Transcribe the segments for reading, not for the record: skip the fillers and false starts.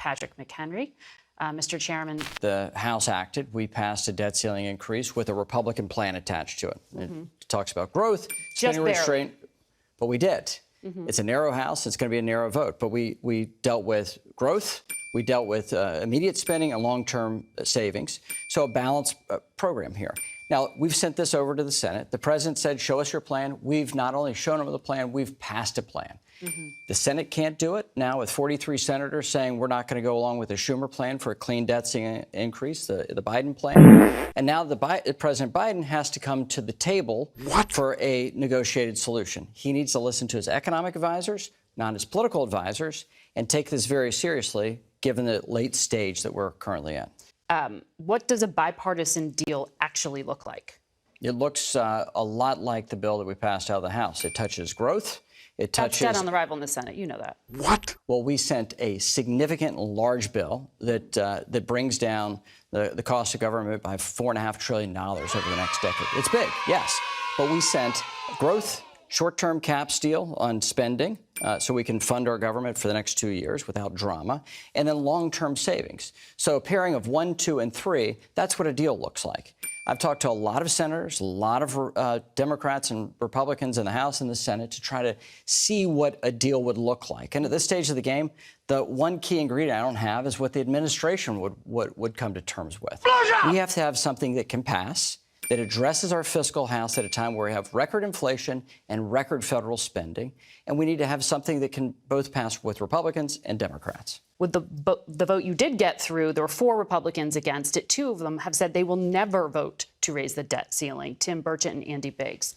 Patrick McHenry. Mr. Chairman. The House acted. We passed a debt ceiling increase with a Republican plan attached to it. It talks about growth, spending restraint, but we did. It's a narrow House. It's going to be a narrow vote. But we dealt with growth. We dealt with immediate spending and long-term savings. So a balanced program here. Now, we've sent this over to the Senate. The president said, show us your plan. We've not only shown him the plan, we've passed a plan. The Senate can't do it now with 43 senators saying we're not going to go along with the Schumer plan for a clean debt ceiling increase, the Biden plan. And now President Biden has to come to the table for a negotiated solution. He needs to listen to his economic advisors, not his political advisors, and take this very seriously, given the late stage that we're currently in. What does a bipartisan deal actually look like? It looks a lot like the bill that we passed out of the House. It touches growth. It touches. That's dead on arrival in the Senate. You know that. What? Well, we sent a significant, large bill that brings down the cost of government by $4.5 trillion over the next decade. It's big, yes, but we sent growth, short-term caps deal on spending, so we can fund our government for the next 2 years without drama, and then long-term savings. So a pairing of 1, 2, and 3, that's what a deal looks like. I've talked to a lot of senators, a lot of Democrats and Republicans in the House and the Senate to try to see what a deal would look like. And at this stage of the game, the one key ingredient I don't have is what the administration would come to terms with. We have to have something that can pass, that addresses our fiscal house at a time where we have record inflation and record federal spending. And we need to have something that can both pass with Republicans and Democrats. With the vote you did get through, there were 4 Republicans against it. 2 of them have said they will never vote to raise the debt ceiling, Tim Burchett and Andy Biggs.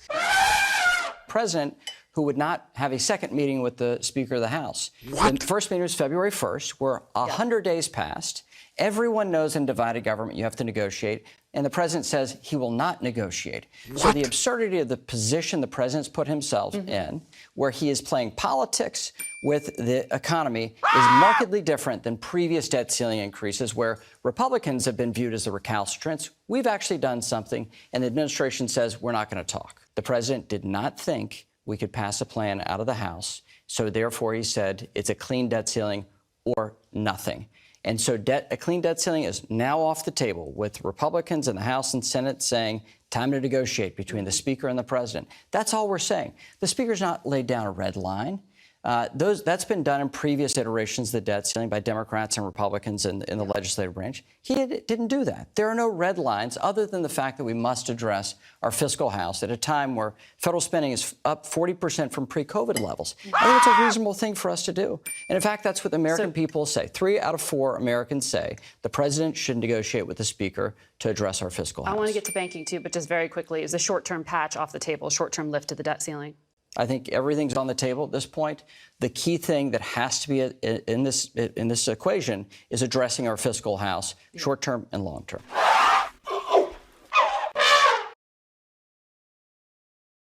President who would not have a second meeting with the Speaker of the House. The first meeting was February 1st, where 100 days passed. Everyone knows in divided government you have to negotiate, and the president says he will not negotiate. So the absurdity of the position the president's put himself in, where he is playing politics with the economy, is markedly different than previous debt ceiling increases, where Republicans have been viewed as the recalcitrants. We've actually done something, and the administration says we're not going to talk. The president did not think we could pass a plan out of the House, so therefore he said it's a clean debt ceiling or nothing. And so a clean debt ceiling is now off the table, with Republicans in the House and Senate saying time to negotiate between the Speaker and the President. That's all we're saying. The Speaker's not laid down a red line. That's been done in previous iterations of the debt ceiling by Democrats and Republicans in the legislative branch. He didn't do that. There are no red lines other than the fact that we must address our fiscal house at a time where federal spending is up 40% from pre-COVID levels. I think it's a reasonable thing for us to do. And in fact, that's what the American people say. 3 out of 4 Americans say the president should negotiate with the Speaker to address our fiscal house. I want to get to banking, too, but just very quickly, is a short-term patch off the table, short-term lift to the debt ceiling? I think everything's on the table at this point. The key thing that has to be in this equation is addressing our fiscal house, short-term and long-term.